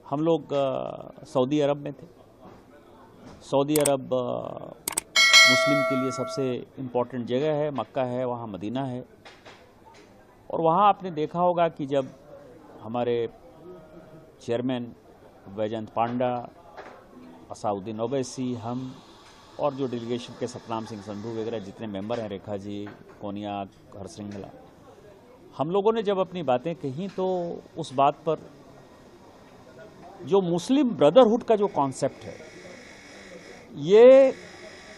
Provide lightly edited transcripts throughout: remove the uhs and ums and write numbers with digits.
हम लोग सऊदी अरब में थे। सऊदी अरब मुस्लिम के लिए सबसे इम्पोर्टेंट जगह है, मक्का है, वहाँ मदीना है। और वहाँ आपने देखा होगा कि जब हमारे चेयरमैन वैजयंत पांडा, असाउद्दीन ओवैसी, हम और जो डेलीगेशन के सतनाम सिंह संधू वगैरह जितने मेंबर हैं, रेखा जी, कोनिया, हरसिंघला, हम लोगों ने जब अपनी बातें कही तो उस बात पर जो मुस्लिम ब्रदरहुड का जो कॉन्सेप्ट है ये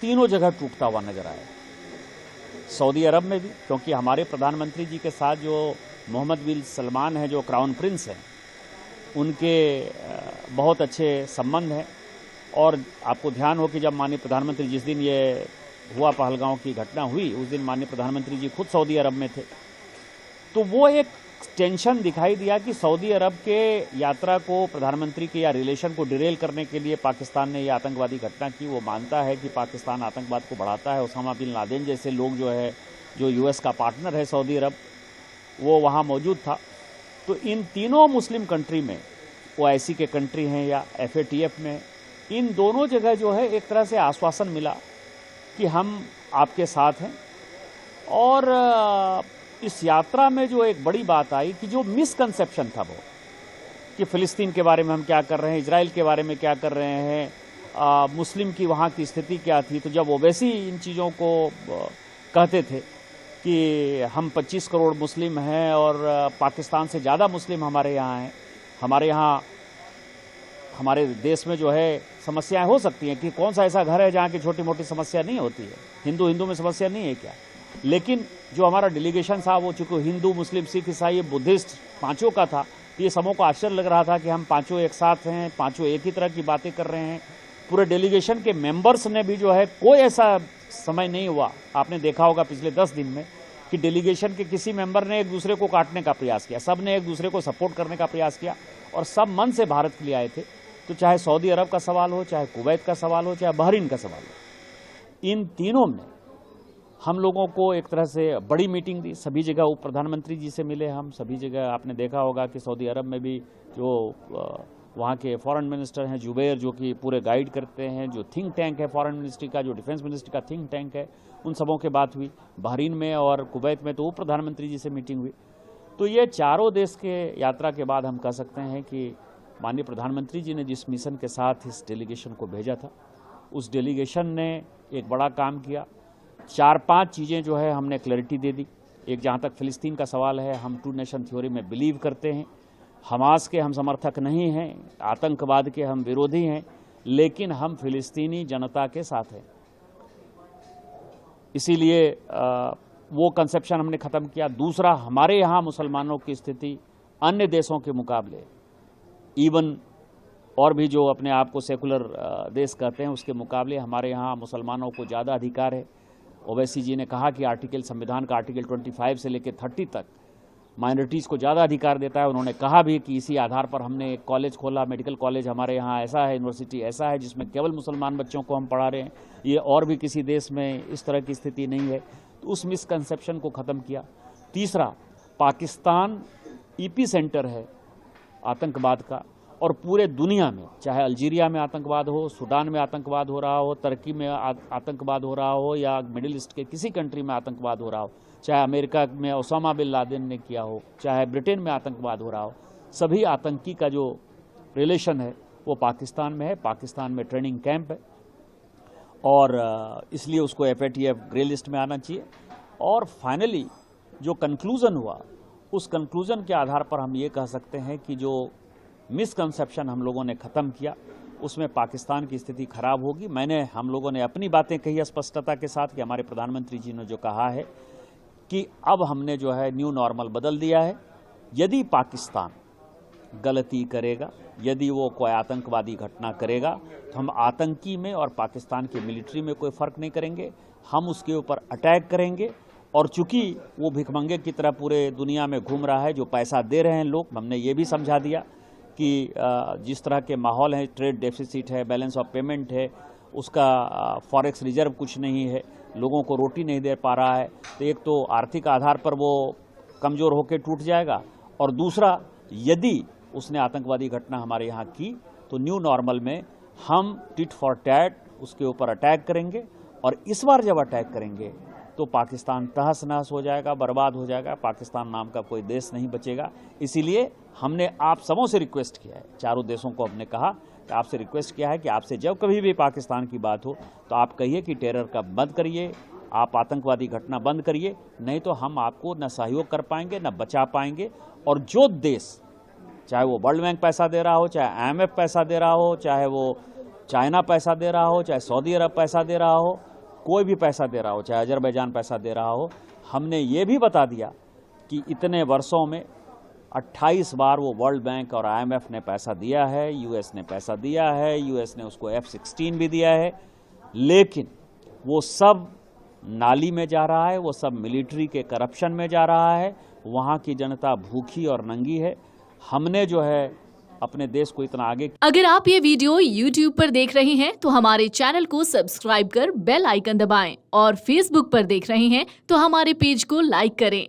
तीनों जगह टूटता हुआ नजर आया। सऊदी अरब में भी, क्योंकि हमारे प्रधानमंत्री जी के साथ जो मोहम्मद बिन सलमान हैं, जो क्राउन प्रिंस हैं, उनके बहुत अच्छे संबंध हैं। और आपको ध्यान हो कि जब माननीय प्रधानमंत्री, जिस दिन ये हुआ पहलगांव की घटना हुई, उस दिन माननीय प्रधानमंत्री जी खुद सऊदी अरब में थे। तो वो एक टेंशन दिखाई दिया कि सऊदी अरब के यात्रा को, प्रधानमंत्री के या रिलेशन को डिरेल करने के लिए पाकिस्तान ने ये आतंकवादी घटना की। वो मानता है कि पाकिस्तान आतंकवाद को बढ़ाता है। ओसामा बिन लादेन जैसे लोग जो है, जो यूएस का पार्टनर है सऊदी अरब, वो वहाँ मौजूद था। तो इन तीनों मुस्लिम कंट्री में, ओआईसी के कंट्री हैं या एफएटीएफ में, इन दोनों जगह जो है एक तरह से आश्वासन मिला कि हम आपके साथ हैं। और इस यात्रा में जो एक बड़ी बात आई कि जो मिसकंसेप्शन था वो, कि फिलिस्तीन के बारे में हम क्या कर रहे हैं, इजराइल के बारे में क्या कर रहे हैं, मुस्लिम की वहाँ की स्थिति क्या थी। तो जब ओवैसी इन चीज़ों को कहते थे कि हम 25 करोड़ मुस्लिम हैं और पाकिस्तान से ज़्यादा मुस्लिम हमारे यहाँ हैं, हमारे यहाँ, हमारे देश में जो है समस्याएं हो सकती हैं, कि कौन सा ऐसा घर है जहाँ की छोटी मोटी समस्या नहीं होती है, हिंदू हिंदू में समस्या नहीं है क्या। लेकिन जो हमारा डेलीगेशन था वो चूंकि हिंदू, मुस्लिम, सिख, ईसाई, बुद्धिस्ट पांचों का था, तो ये सबों को आश्चर्य लग रहा था कि हम पांचों एक साथ हैं, पांचों एक ही तरह की बातें कर रहे हैं। पूरे डेलीगेशन के मेंबर्स ने भी जो है, कोई ऐसा समय नहीं हुआ, आपने देखा होगा पिछले 10 दिन में, कि डेलीगेशन के किसी मेंबर ने एक दूसरे को काटने का प्रयास किया। सब ने एक दूसरे को सपोर्ट करने का प्रयास किया और सब मन से भारत के लिए आए थे। तो चाहे सऊदी अरब का सवाल हो, चाहे कुवैत का सवाल हो, चाहे बहरीन का सवाल हो, इन तीनों में हम लोगों को एक तरह से बड़ी मीटिंग दी। सभी जगह उप प्रधानमंत्री जी से मिले हम, सभी जगह आपने देखा होगा कि सऊदी अरब में भी जो वहाँ के फॉरेन मिनिस्टर हैं जुबैर, जो कि पूरे गाइड करते हैं, जो थिंक टैंक है फॉरेन मिनिस्ट्री का, जो डिफेंस मिनिस्ट्री का थिंक टैंक है, उन सबों के बात हुई। बहरीन में और कुवैत में तो उप प्रधानमंत्री जी से मीटिंग हुई। तो ये चारों देश के यात्रा के बाद हम कह सकते हैं कि माननीय प्रधानमंत्री जी ने जिस मिशन के साथ इस डेलीगेशन को भेजा था, उस डेलीगेशन ने एक बड़ा काम किया। 4-5 चीज़ें जो है हमने क्लैरिटी दे दी। एक, जहाँ तक फिलिस्तीन का सवाल है, हम 2 नेशन थ्योरी में बिलीव करते हैं। हमास के हम समर्थक नहीं हैं, आतंकवाद के हम विरोधी हैं, लेकिन हम फिलिस्तीनी जनता के साथ हैं। इसीलिए वो कंसेप्शन हमने ख़त्म किया। दूसरा, हमारे यहाँ मुसलमानों की स्थिति अन्य देशों के मुकाबले, इवन और भी जो अपने आप को सेकुलर देश कहते हैं, उसके मुकाबले हमारे यहाँ मुसलमानों को ज़्यादा अधिकार है। ओवैसी जी ने कहा कि संविधान का आर्टिकल 25 से लेकर 30 तक माइनॉरिटीज़ को ज़्यादा अधिकार देता है। उन्होंने कहा भी कि इसी आधार पर हमने एक कॉलेज खोला, मेडिकल कॉलेज हमारे यहाँ ऐसा है, यूनिवर्सिटी ऐसा है जिसमें केवल मुसलमान बच्चों को हम पढ़ा रहे हैं। ये और भी किसी देश में इस तरह की स्थिति नहीं है। तो उस मिसकंसेप्शन को ख़त्म किया। तीसरा, पाकिस्तान ईपी सेंटर है आतंकवाद का, और पूरे दुनिया में, चाहे अल्जीरिया में आतंकवाद हो, सूडान में आतंकवाद हो रहा हो, तुर्की में आतंकवाद हो रहा हो, या मिडिल ईस्ट के किसी कंट्री में आतंकवाद हो रहा हो, चाहे अमेरिका में ओसामा बिन लादेन ने किया हो, चाहे ब्रिटेन में आतंकवाद हो रहा हो, सभी आतंकी का जो रिलेशन है वो पाकिस्तान में है। पाकिस्तान में ट्रेनिंग कैंप है और इसलिए उसको एफएटीएफ ग्रे लिस्ट में आना चाहिए। और फाइनली जो कंक्लूज़न हुआ, उस कंक्लूज़न के आधार पर हम ये कह सकते हैं कि जो मिसकंसेप्शन हम लोगों ने ख़त्म किया, उसमें पाकिस्तान की स्थिति खराब होगी। हम लोगों ने अपनी बातें कही स्पष्टता के साथ कि हमारे प्रधानमंत्री जी ने जो कहा है कि अब हमने जो है न्यू नॉर्मल बदल दिया है। यदि पाकिस्तान गलती करेगा, यदि वो कोई आतंकवादी घटना करेगा, तो हम आतंकी में और पाकिस्तान की मिलिट्री में कोई फ़र्क नहीं करेंगे, हम उसके ऊपर अटैक करेंगे। और चूंकि वो भिखमंगे की तरह पूरे दुनिया में घूम रहा है, जो पैसा दे रहे हैं लोग, हमने ये भी समझा दिया कि जिस तरह के माहौल है, ट्रेड डेफिसिट है, बैलेंस ऑफ पेमेंट है, उसका फॉरेक्स रिजर्व कुछ नहीं है, लोगों को रोटी नहीं दे पा रहा है, तो एक तो आर्थिक आधार पर वो कमज़ोर होकर टूट जाएगा, और दूसरा, यदि उसने आतंकवादी घटना हमारे यहाँ की, तो न्यू नॉर्मल में हम टिट फॉर टैट उसके ऊपर अटैक करेंगे। और इस बार जब अटैक करेंगे तो पाकिस्तान तहस नहस हो जाएगा, बर्बाद हो जाएगा, पाकिस्तान नाम का कोई देश नहीं बचेगा। इसीलिए हमने आप सबों से रिक्वेस्ट किया है, चारों देशों को हमने कहा कि आपसे रिक्वेस्ट किया है कि आपसे जब कभी भी पाकिस्तान की बात हो तो आप कहिए कि टेरर का बंद करिए, आप आतंकवादी घटना बंद करिए, नहीं तो हम आपको न सहयोग कर पाएंगे न बचा पाएंगे। और जो देश, चाहे वो वर्ल्ड बैंक पैसा दे रहा हो, चाहे IMF पैसा दे रहा हो, चाहे वो चाइना पैसा दे रहा हो, चाहे सऊदी अरब पैसा दे रहा हो, कोई भी पैसा दे रहा हो, चाहे अजरबैजान पैसा दे रहा हो, हमने ये भी बता दिया कि इतने वर्षों में 28 बार वो वर्ल्ड बैंक और IMF ने पैसा दिया है, US ने पैसा दिया है, US ने उसको F-16 भी दिया है, लेकिन वो सब नाली में जा रहा है, वो सब मिलिट्री के करप्शन में जा रहा है। वहाँ की जनता भूखी और नंगी है। हमने जो है अपने देश को इतना आगे। अगर आप ये वीडियो YouTube पर देख रहे हैं तो हमारे चैनल को सब्सक्राइब कर बेल आइकन दबाएं, और Facebook पर देख रहे हैं तो हमारे पेज को लाइक करें।